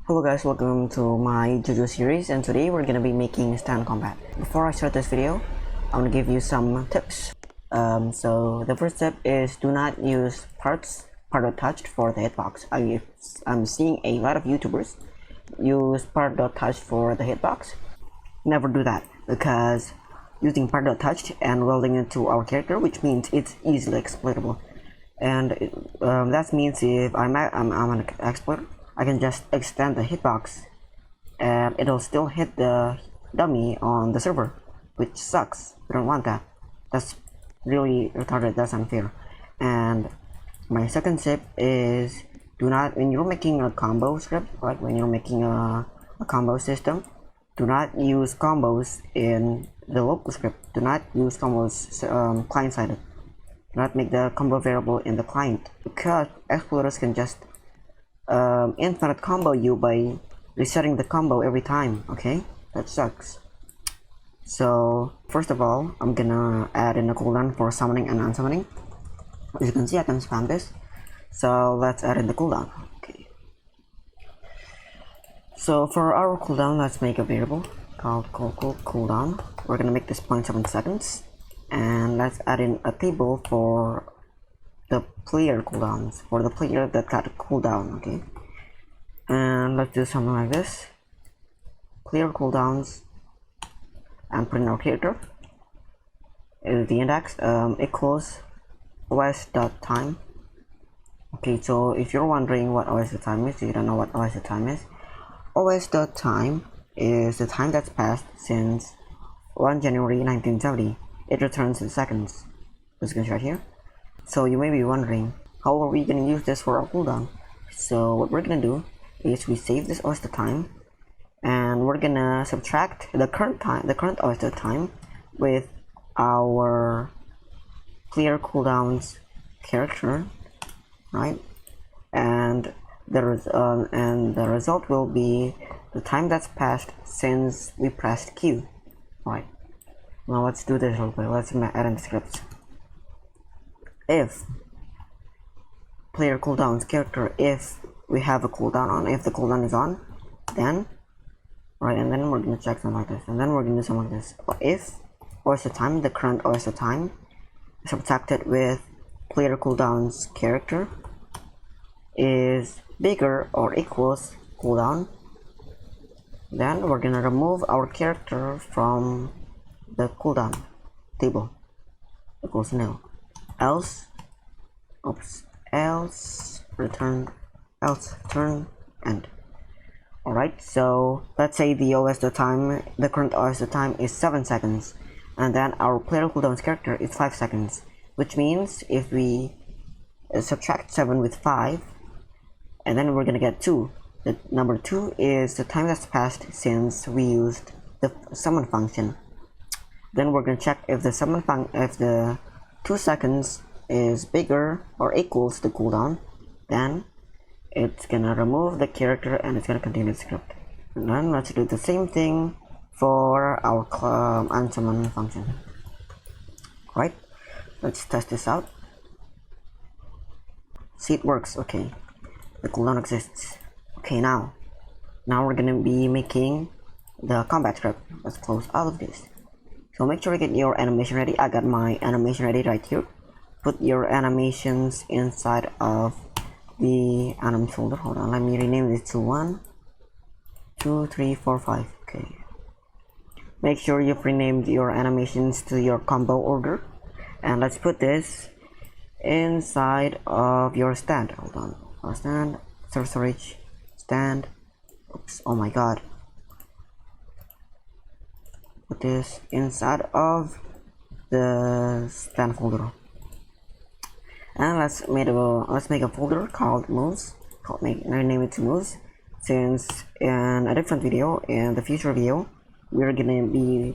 Hello guys, welcome to my JoJo series, and today we're gonna be making stand combat. Before I start this video, I'm gonna give you some tips. So the first tip is do not use part touched for the hitbox. I'm seeing a lot of YouTubers use touched for the hitbox. Never do that, because using touched and welding it to our character, which means it's easily exploitable. And that means if I'm an exploiter, I can just extend the hitbox and it'll still hit the dummy on the server, which sucks. We don't want that. That's really retarded. That's unfair. And my second tip is do not, when you're making a combo script, like when you're making a combo system, do not use combos in the local script. Do not use combos client-sided. Do not make the combo variable in the client, because exploiters can just infinite combo you by resetting the combo every time. Okay, that sucks. So first of all, I'm gonna add in a cooldown for summoning and unsummoning. As you can see, I can spam this. So let's add in the cooldown. Okay, so for our cooldown, let's make a variable called cooldown. We're gonna make this 0.7 seconds, and let's add in a table for the player cooldowns, for the player that got a cooldown. Okay, and let's do something like this: player cooldowns, and put in our character is the index equals os.time. Okay, so if you're wondering what os.time is, you don't know what os.time is. os.time is the time that's passed since 1 January 1970. It returns in seconds. As you can see right here. So you may be wondering, how are we going to use this for our cooldown? So what we're going to do is we save this os.time, and we're going to subtract the current os.time with our player cooldowns character, right? And the result will be the time that's passed since we pressed Q. Right. Now let's do this real quick. Let's add in the scripts. If player cooldowns character, if we have a cooldown on, if the cooldown is on, then right, and then we're gonna check something like this, and then we're gonna do something like this. If os.time, the current os.time subtracted with player cooldowns character is bigger or equals cooldown, then we're gonna remove our character from the cooldown table equals nil. Else return end. Alright, so let's say the current os.time is 7 seconds, and then our player cooldowns character is 5 seconds, which means if we subtract 7 with 5, and then we're gonna get 2. The number 2 is the time that's passed since we used the summon function. Then we're gonna check if the 2 seconds is bigger or equals the cooldown, then it's gonna remove the character and it's gonna continue the script. And then let's do the same thing for our unsummon function. Right, let's test this out. See, it works. Okay, the cooldown exists. Okay, now we're gonna be making the combat script. Let's close all of this. So make sure you get your animation ready. I got my animation ready right here. Put your animations inside of the animation folder. Hold on, let me rename this to 1, 2, 3, 4, 5. Okay, make sure you've renamed your animations to your combo order, and let's put this inside of your stand. Hold on, our stand, storage, stand. Oops, oh my god. Put this inside of the stand folder, and let's make a folder called moves. Rename it to moves, since in a different video, in the future video, we're gonna be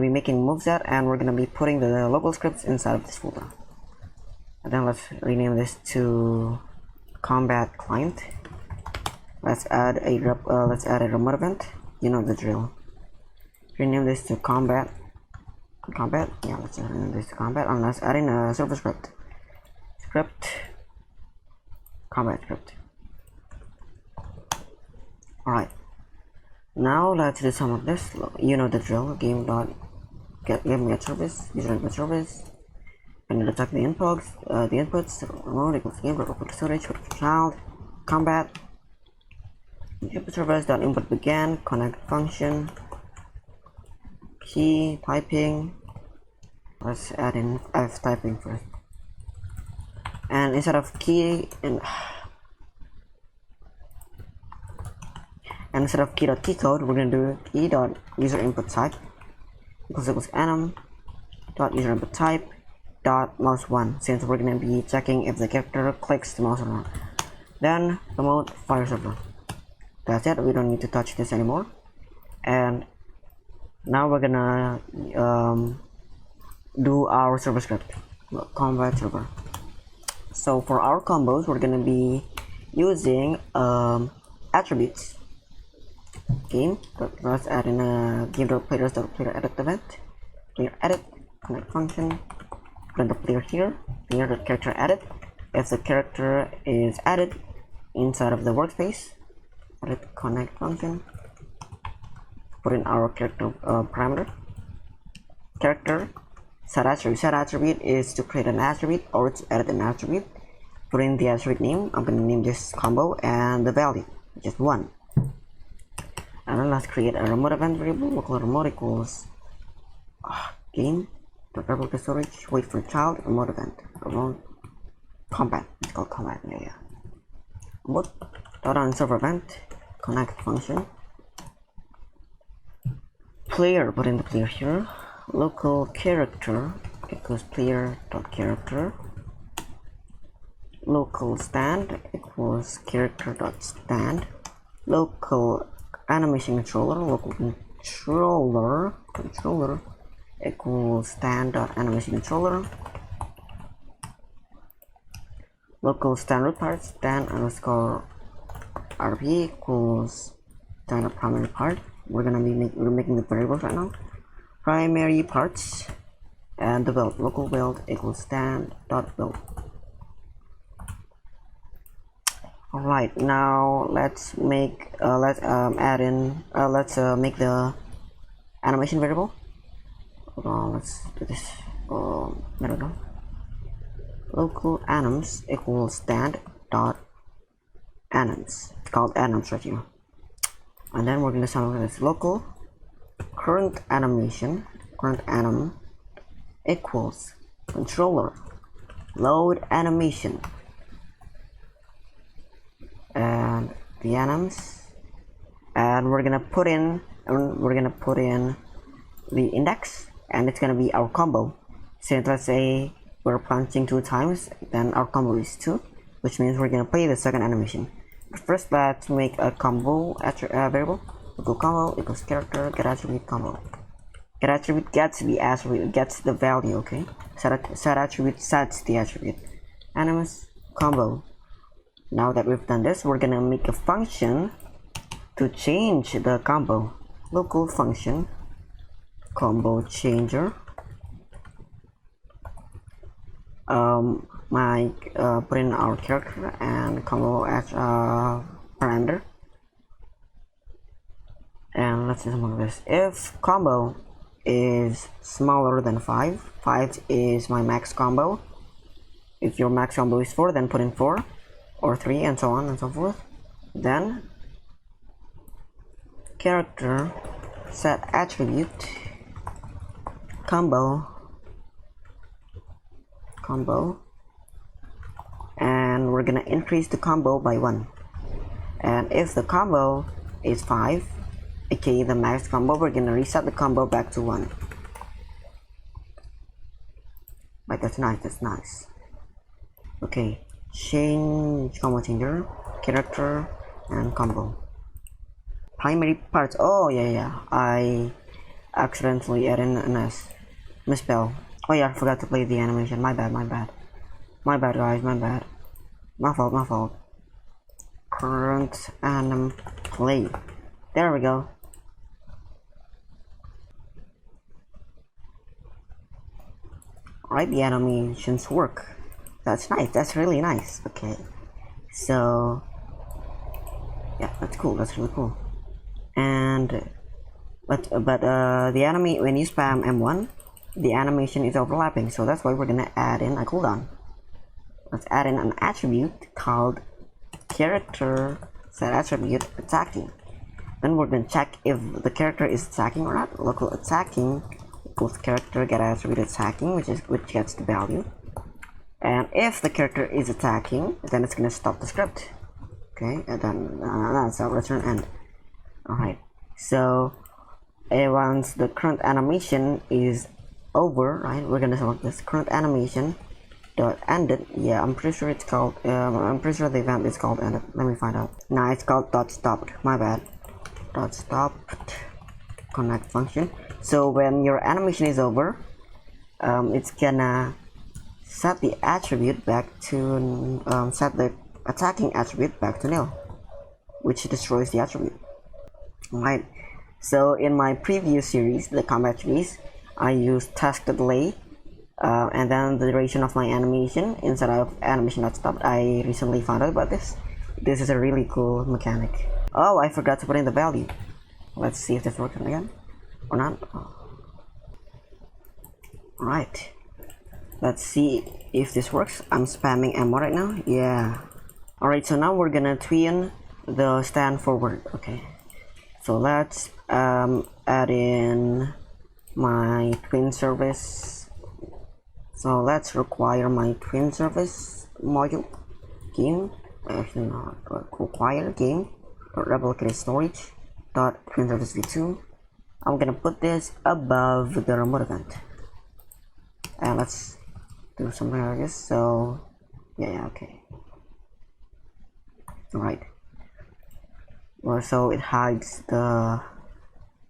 making moveset, and we're gonna be putting the local scripts inside of this folder. And then let's rename this to combat client. Let's add a remote event. You know the drill. Rename this to combat. Yeah, let's rename this to combat, and let's add in a server script. Combat script. Alright, now let's do some of this. You know the drill. Game get service, user input service. And detect the inputs, remote equals game dot open storage, child, combat, input service dot input began, connect function, key typing. Let's add in F typing first. And instead of key and instead of key.key code, we're gonna do key dot user input type equals enum dot user input type dot mouse 1, since we're gonna be checking if the character clicks the mouse or not. Then remote fire server. That's it. We don't need to touch this anymore. And now we're gonna do our server script, combat server. So for our combos, we're gonna be using attributes. Game. Let's add in a game.players.player edit event. Player edit, connect function. Put the player here. Player.character edit. If the character is added inside of the workspace, edit connect function. Put in our character parameter. Character set attribute. Set attribute is to create an attribute or to edit an attribute. Put in the attribute name. I'm gonna name this combo and the value, which is 1. And then let's create a remote event variable. Local remote equals game replicate storage, wait for child, remote event, remote combat. It's called combat. Yeah. Remote dot on server event, connect function. Player, put in the player here. Local character equals player dot character. Local stand equals character dot stand. Local animation controller, local controller equals stand dot animation controller. Local stand rootpart stand underscore rp equals stand dot primary part. We're making the variables right now. Primary parts and the build. Local build equals stand dot build. Alright, now let's make let's make the animation variable. Hold on, let's do this. I don't know. Local anims equals stand dot anims. It's called anims right here. And then we're gonna sum this local current animation, current anim equals controller load animation. And the anims, and we're gonna put in the index, and it's gonna be our combo. Since let's say we're punching 2 times, then our combo is 2, which means we're gonna play the second animation. But first, let's make a combo variable. Local combo equals character get attribute combo. Get attribute gets the attribute, gets the value. Okay, set attribute sets the attribute. Animus combo. Now that we've done this, we're gonna make a function to change the combo. Local function combo changer. Put in our character and combo as parameter. And let's do some of this. If combo is smaller than 5, 5 is my max combo. If your max combo is 4, then put in 4. Or 3, and so on and so forth. Then character set attribute combo, and we're gonna increase the combo by 1. And if the combo is 5, aka the max combo, we're gonna reset the combo back to 1. Right, that's nice. Okay. Change combo changer, character, and combo. Primary parts. Oh yeah, I accidentally added an S. Misspell. Oh yeah, I forgot to play the animation. My bad guys, my bad. My fault. Current anim play. There we go. Alright, the animations work. That's nice. That's really nice. Okay, so Yeah, that's cool. That's really cool. And but the anime, when you spam M1, the animation is overlapping, so that's why we're gonna add in a cooldown. Let's add in an attribute called character set attribute attacking. Then we're gonna check if the character is attacking or not. Local attacking equals character get attribute attacking, which gets the value. And if the character is attacking, then it's gonna stop the script. Okay, and then so return end. Alright, so once the current animation is over, right, we're gonna select this current animation dot ended. Yeah, I'm pretty sure it's called I'm pretty sure the event is called ended. Let me find out. Nah, it's called dot stopped. My bad. Dot stopped connect function. So when your animation is over, it's gonna set the attribute back to set the attacking attribute back to nil, which destroys the attribute. Alright, so in my previous series, the combat series, I used task delay and then the duration of my animation instead of animation.stopped. I recently found out about this. This is a really cool mechanic. Oh, I forgot to put in the value. Let's see if this works again or not. Right, let's see if this works. I'm spamming M1 right now. Yeah. Alright, so now we're gonna tween the stand forward. Okay, so let's add in my tween service. So let's require my tween service module game. Actually, not require game replicated storage dot tween service v2. I'm gonna put this above the remote event, and let's do something like this. So yeah, okay. Alright, well, so it hides the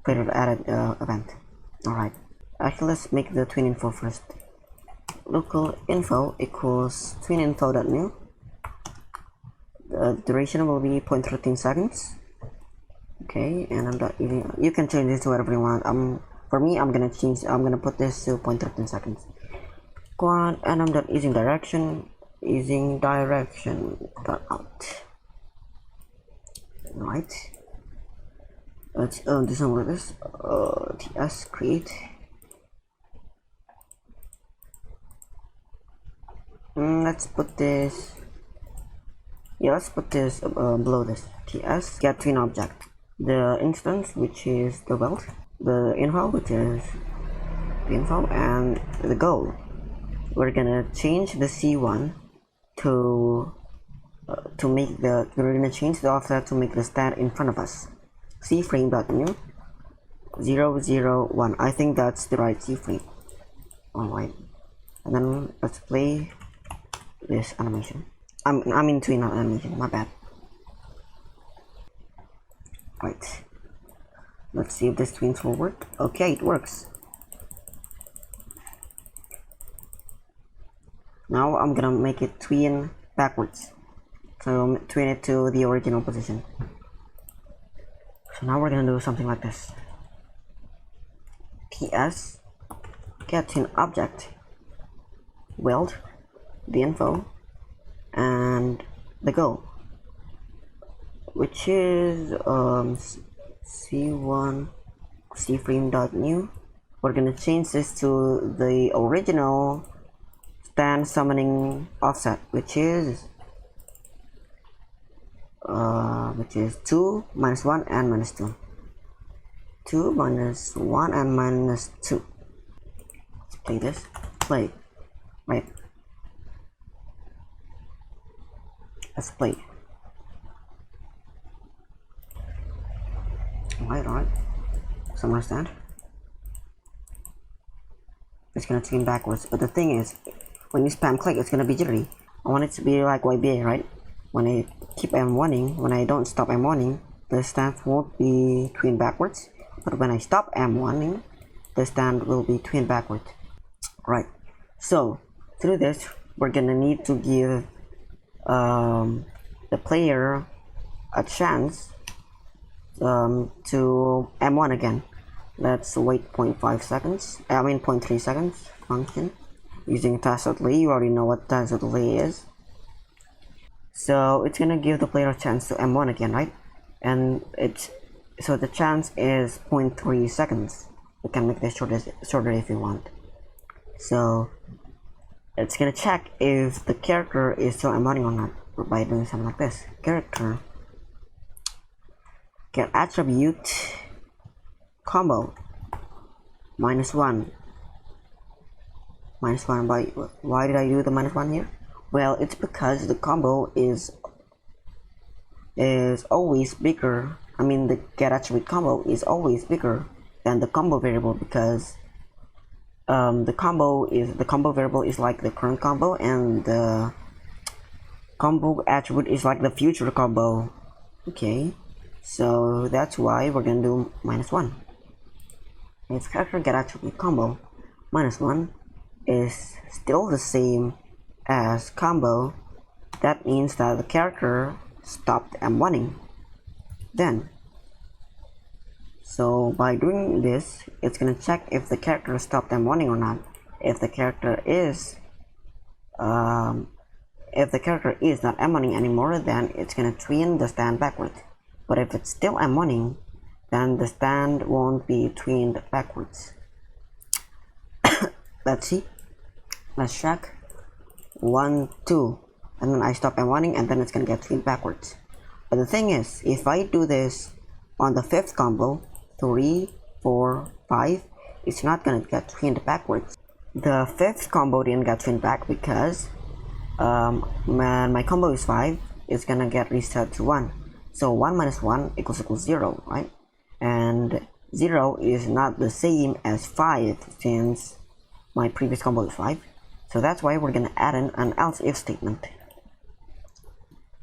player added event. Alright, actually let's make the tween info first. Local info equals tween info.new. The duration will be 0.13 seconds. Okay, and I'm not using, you can change this to whatever you want. For me, I'm gonna put this to 0.13 seconds. Quad, and I'm not using direction dot out. Right, let's do something like this. TS create. Let's put this, yeah, let's put this below this. TS get tween object, the instance, which is the weld, the info, which is the info, and the goal. We're gonna change the C1 to make the, we're gonna change the offset to make the stand in front of us. Cframe.new 001. I think that's the right keyframe. Alright, and then let's play this animation. I'm in tween animation, my bad. Right, let's see if this tweens will work. Okay, it works. Now I'm gonna make it tween backwards, so tween it to the original position. So now we're gonna do something like this. TS get tween object, weld, the info, and the goal, which is C1 cframe.new. We're gonna change this to the original stand summoning offset, which is 2 minus 1 and minus 2. 2 minus 1 and minus 2. Let's play this. Play. Right. Let's play. Alright. Some understand. It's gonna tween backwards, but the thing is, when you spam click, it's gonna be jittery. I want it to be like YBA, right? When I keep M1ing, when I don't stop M1ing, the stand won't be tween backwards. But when I stop M1ing, the stand will be tween backwards. Right. So to do this, we're gonna need to give the player a chance to M1 again. Let's wait 0.5 seconds. I mean 0.3 seconds function using task.delay. You already know what task.delay is. So it's gonna give the player a chance to M1 again, right? and so the chance is 0.3 seconds. We can make this shorter if you want. So it's gonna check if the character is still emoting or not by doing something like this. Character get attribute combo -1. -1 by why did I do the -1 here? Well, it's because the combo is always bigger. I mean, the get attribute combo is always bigger than the combo variable, because the combo variable is like the current combo, and the combo attribute is like the future combo. Okay, so that's why we're gonna do -1. If character get attribute combo -1 is still the same as combo, that means that the character stopped M1ing then. So by doing this, it's gonna check if the character stopped M1ing or not. If the character is not M1ing anymore, then it's gonna tween the stand backwards. But if it's still M1ing, then the stand won't be tweened backwards. Let's see. Let's check. 1, 2, and then I stop M1ing, and then it's gonna get tweened backwards. But the thing is, if I do this on the 5th combo, 3, 4, 5, it's not gonna get tweened backwards. The 5th combo didn't get tweened back because when my combo is 5, it's gonna get reset to 1. So 1 minus 1 equals 0, right? And 0 is not the same as 5 since my previous combo is 5. So that's why we're gonna add in an else if statement.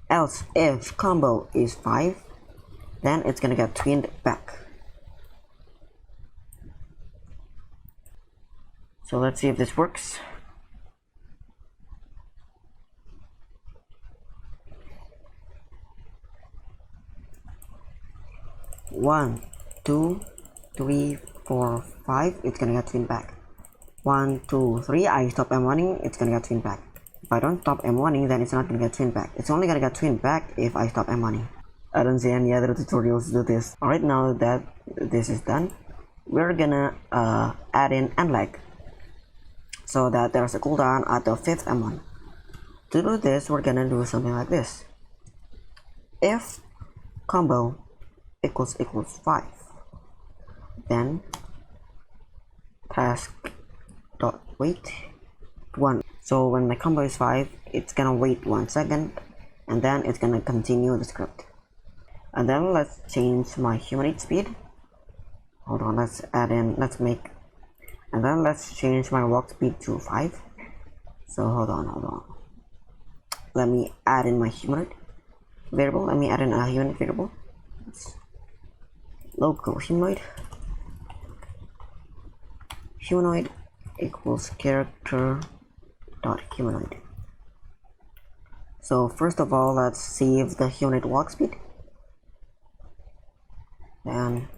Else if combo is 5, then it's gonna get tweened back. So let's see if this works. One, 2, 3, 4, 5, it's gonna get tweened back. 1, 2, 3, I stop M1ing, it's gonna get tweened back. If I don't stop M1ing, then it's not gonna get tweened back. It's only gonna get tweened back if I stop M1ing. I don't see any other tutorials do this. Alright, now that this is done, we're gonna add in Endlag so that there's a cooldown at the 5th M1. To do this, we're gonna do something like this. If combo equals 5, then task dot wait 1. So when my combo is 5, it's gonna wait 1 second, and then it's gonna continue the script. And then let's change my humanoid speed. Hold on, let's change my walk speed to 5. So hold on. Let me add in my humanoid variable. Let me add in a humanoid variable. Local humanoid equals character dot humanoid. So first of all, let's save the humanoid walk speed. Then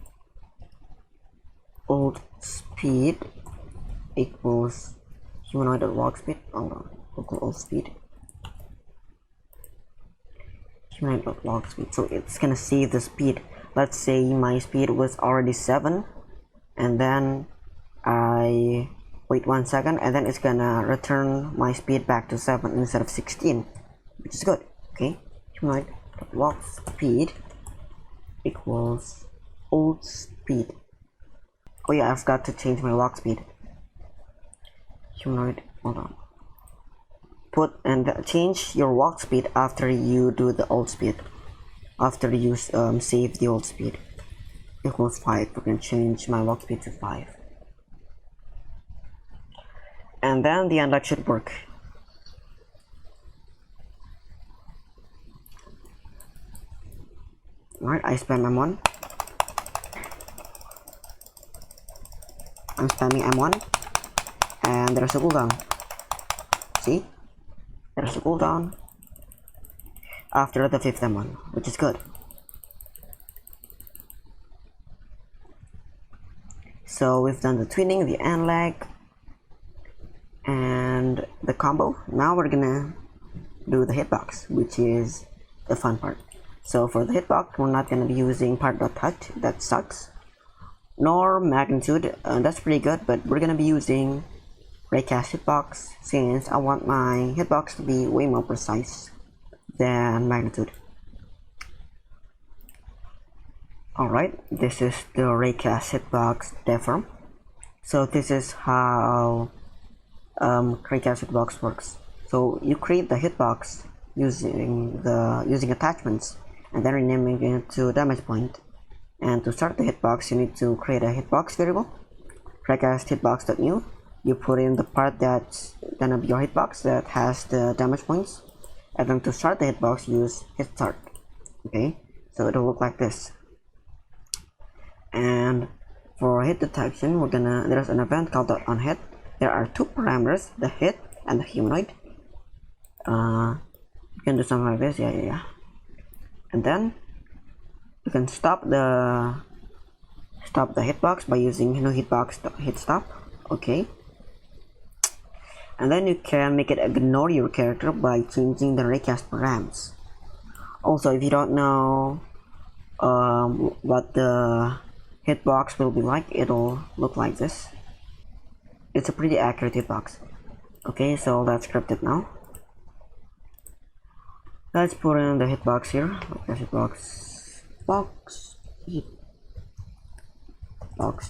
old speed equals humanoid walk speed. Hold on, local old speed humanoid walk speed. So it's gonna save the speed. Let's say my speed was already 7, and then I wait 1 second, and then it's gonna return my speed back to 7 instead of 16, which is good. Okay, humanoid walk speed equals old speed. Oh yeah, I forgot to change my walk speed. Humanoid, hold on. Change your walk speed after you do the old speed. After you save the old speed. Equals 5. We're gonna change my walk speed to 5. And then the Endlag should work. Alright, I spam M1. I'm spamming M1, and there's a cooldown. See? There's a cooldown after the 5th M1, which is good. So we've done the tweening, the Endlag, and the combo. Now we're gonna do the hitbox, which is the fun part. So for the hitbox, we're not going to be using part.touch, that sucks, nor magnitude, that's pretty good, but we're going to be using raycast hitbox since I want my hitbox to be way more precise than magnitude. Alright, this is the raycast hitbox deform. So this is how raycast hitbox works. So you create the hitbox using attachments and then renaming it to damage point. And to start the hitbox, you need to create a hitbox variable, raycast hitbox.new. You put in the part that's gonna be your hitbox that has the damage points, and then to start the hitbox, use hit start. Okay, so it'll look like this. And for hit detection, there's an event called onHit. There are two parameters, the hit and the humanoid. You can do something like this, yeah. And then you can stop the hitbox by using no hitbox hit stop. Okay. And then you can make it ignore your character by changing the raycast params. Also, if you don't know what the hitbox will be like, it'll look like this. It's a pretty accurate hitbox. Okay, so let's script it now. Let's put in the hitbox here. Hitbox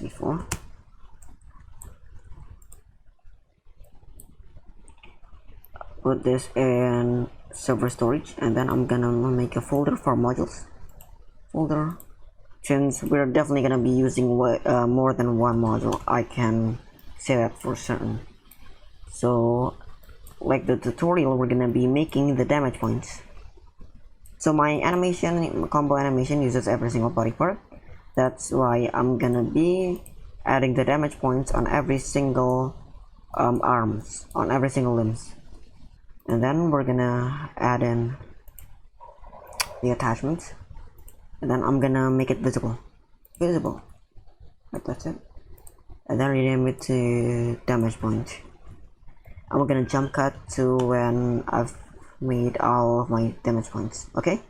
before. Put this in server storage, and then I'm gonna make a folder for modules. Since we're definitely gonna be using more than one module, I can say that for certain. So, like the tutorial, we're gonna be making the damage points. So my combo animation uses every single body part. That's why I'm gonna be adding the damage points on every single arms, on every single limbs. And then we're gonna add in the attachments, and then I'm gonna make it visible, but that's it. And then rename it to damage point. I'm gonna jump cut to when I've made all of my damage points. Okay,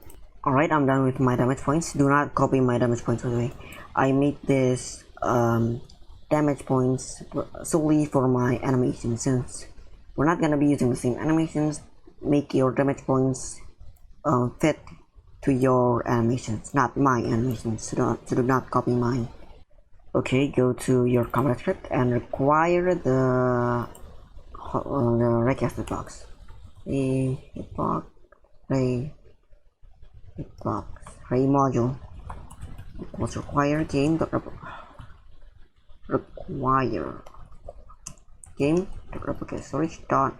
alright, I'm done with my damage points. Do not copy my damage points, by the way. I made this damage points solely for my animation. Since we're not gonna be using the same animations, make your damage points fit to your animations, not my animations. So do not copy mine. Okay, go to your combat script and require the raycast hitbox. Ray module equals require game.replicate storage dot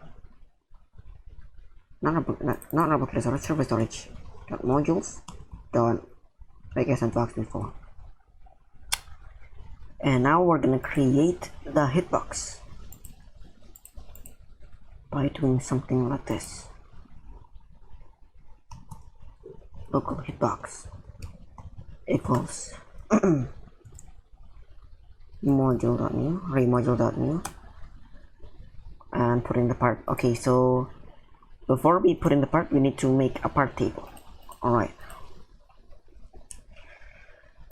not replicate storage, server storage dot modules dot raycast hitbox before. And now we're gonna create the hitbox by doing something like this. Local hitbox equals module.new, and put in the part. Okay, so before we put in the part, we need to make a part table. Alright,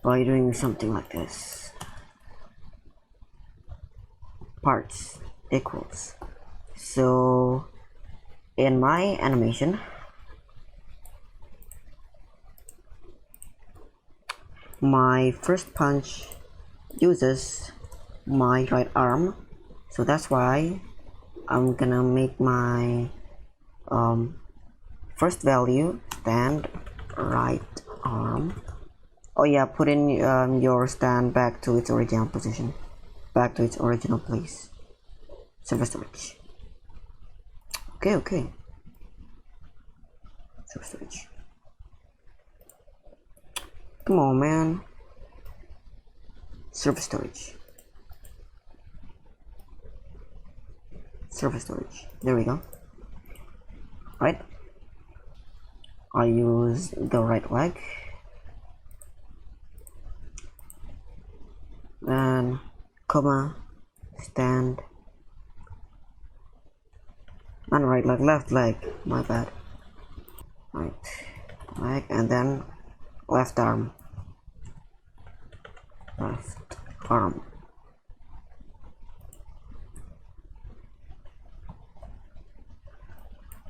by doing something like this, parts equals. So in my animation, my first punch uses my right arm, so that's why I'm gonna make my first value stand right arm. Oh yeah, put in your stand back to its original position, back to its original place. Server storage. Okay. Server storage. Come on, man. Server storage. There we go. Right. I use the right leg. Then comma stand. Not right leg, left leg. My bad. Right. leg, and then left arm. Left arm.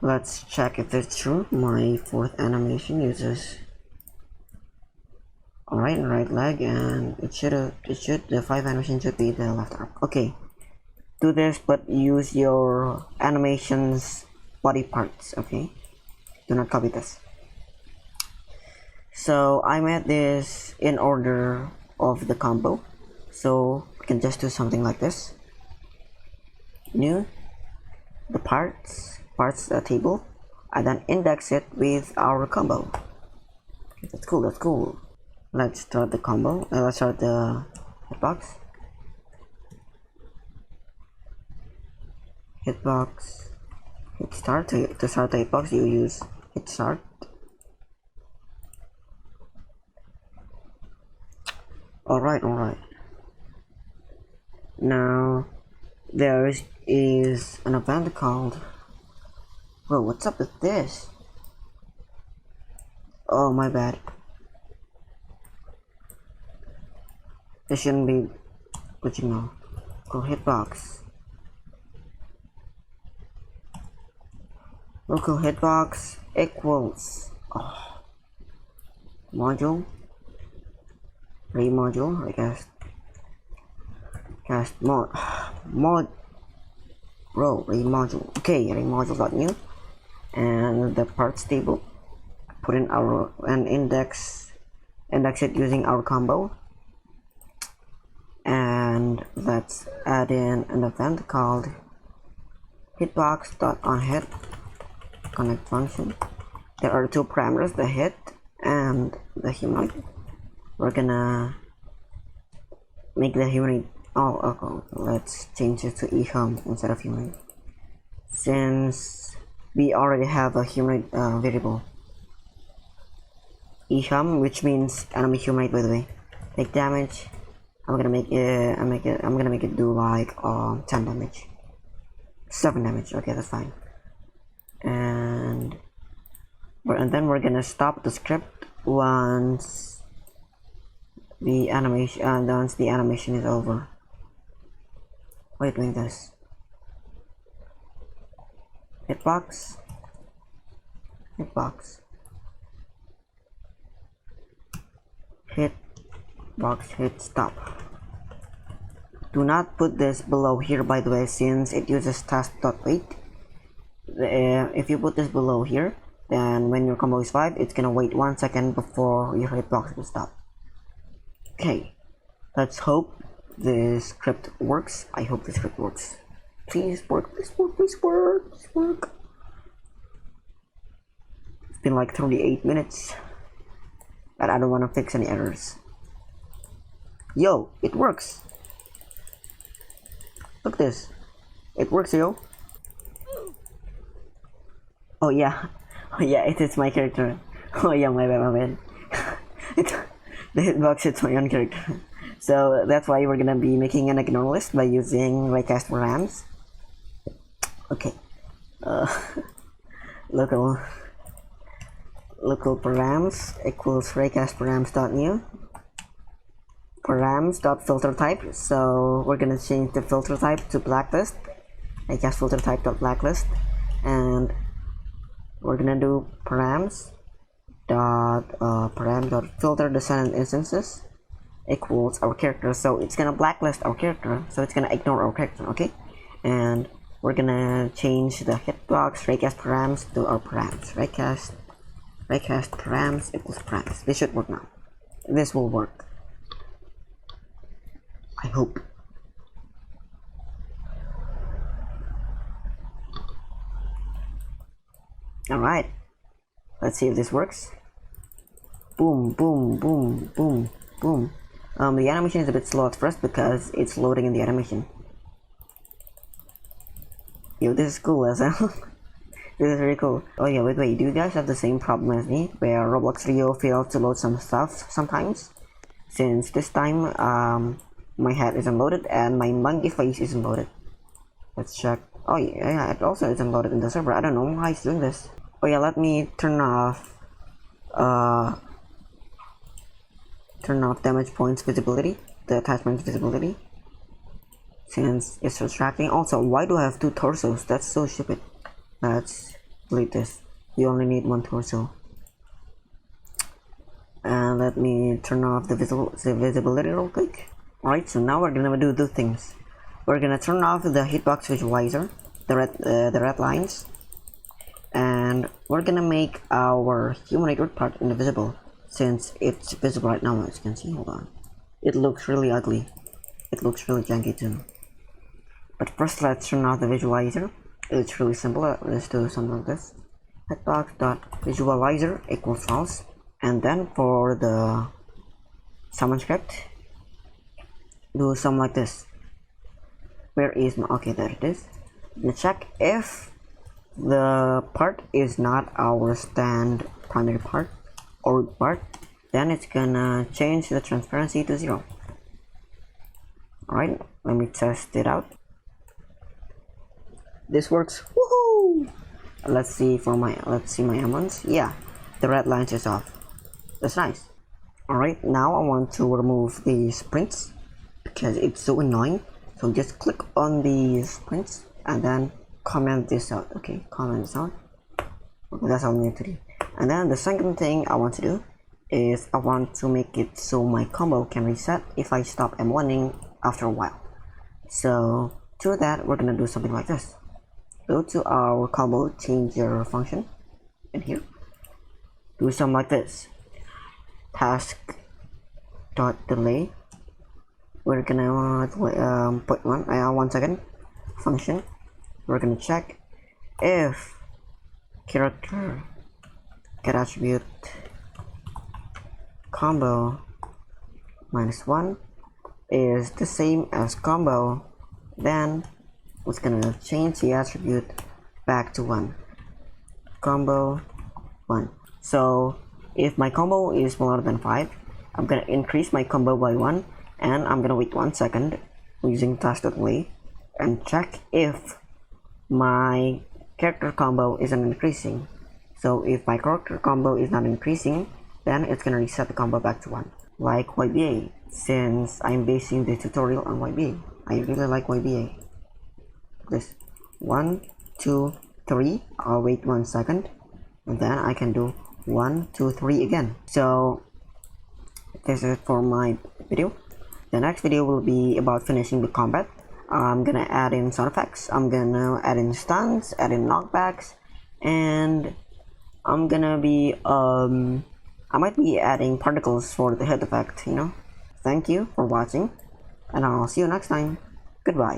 Let's check if it's true. My fourth animation uses right leg, and the 5 animation should be the left arm. Okay, do this, but use your animation's body parts. Okay, do not copy this. So I made this in order of the combo, so we can just do something like this. New, the parts table, and then index it with our combo. Okay, that's cool. Let's start the combo. Let's start the hitbox. Hit start. To start the hitbox, you use hit start. Alright. Now there is an event called. Bro, what's up with this? Oh, my bad. This shouldn't be glitching now. Go hitbox. Local hitbox equals module. Remodule, I guess. Cast mod. Bro, remodule. Okay, remodule.new. And the parts table. Put in our index it using our combo. And let's add in an event called hitbox.onHit connect function. There are two parameters, the hit and the humanoid. We're gonna make the humanoid. Okay. Let's change it to ehum instead of humanoid, since we already have a humanoid variable ehum, which means enemy humanoid. By the way, take damage. I'm gonna make it do like 10 damage, 7 damage. Okay, that's fine. And then we're gonna stop the script once the animation is over. Why are you doing this? Hitbox. Hit stop. Do not put this below here, by the way, since it uses task.wait. If you put this below here, then when your combo is 5, it's gonna wait 1 second before your hitbox will stop. Okay, let's hope this script works. I hope this script works. Please work. It's been like 38 minutes, but I don't want to fix any errors. Yo, it works. Look at this. It works, yo. Oh yeah, it is my character. Oh yeah, my bad. The hitbox is my own character. So that's why we're gonna be making an ignore list by using raycast params. Okay. Local params equals raycast params.new. Params.filter type. So we're gonna change the filter type to blacklist. Raycast filter type .blacklist, and we're gonna do params filter descendant instances equals our character. So it's gonna blacklist our character, so it's gonna ignore our character. Okay, and we're gonna change the hitbox raycast params to our params. Raycast params equals params. This should work now. This will work, I hope. Alright, let's see if this works. Boom. The animation is a bit slow at first because it's loading in the animation. Yo, this is cool as hell. This is really cool. Oh yeah, wait, do you guys have the same problem as me, where Roblox JOJO fails to load some stuff sometimes? Since this time, my head isn't loaded and my monkey face isn't loaded. Let's check. Oh yeah, it also isn't loaded in the server. I don't know why it's doing this. Oh yeah, let me turn off turn off damage points visibility, the attachment's visibility, since it's distracting. Also, why do I have 2 torsos? That's so stupid. Let's delete this. You only need 1 torso. And let me turn off the visibility real quick. Alright, so now we're gonna do things. We're gonna turn off the hitbox visualizer, the red lines, and we're gonna make our humanoid root part invisible, since it's visible right now. As you can see, hold on, it looks really ugly, it looks really janky too. But first, let's turn off the visualizer. It's really simple. Let's do something like this: hitbox.visualizer equals false. And then for the summon script, do something like this. Where is my, okay, there it is. Now check if the part is not our primary part or root part, then it's gonna change the transparency to 0. Alright, let me test it out. This works. Woohoo! Let's see my emmons. Yeah, the red lines is off. That's nice. Alright, now I want to remove the sprints because it's so annoying. So just click on the sprints and then comment this out. Okay, comment this out. Okay, that's all we need to do. And then the second thing I want to do is I want to make it so my combo can reset if I stop M1ing after a while. So to that, we're gonna do something like this. Go to our combo changer function in here. Do something like this. Task.delay. We're gonna put 1 second function. We're gonna check if character get attribute combo -1 is the same as combo, then it's gonna change the attribute back to 1. Combo 1. So if my combo is smaller than 5, I'm gonna increase my combo by 1, and I'm gonna wait 1 second using task.delay and check if my character combo isn't increasing. So if my character combo is not increasing, then it's gonna reset the combo back to 1, like YBA, since I'm basing the tutorial on YBA. I really like YBA. This 1, 2, 3. I'll wait 1 second, and then I can do 1, 2, 3 again. So this is for my video. The next video will be about finishing the combat. I'm gonna add in sound effects, I'm gonna add in stuns, add in knockbacks, and I'm gonna be I might be adding particles for the head effect, you know. Thank you for watching, and I'll see you next time. Goodbye.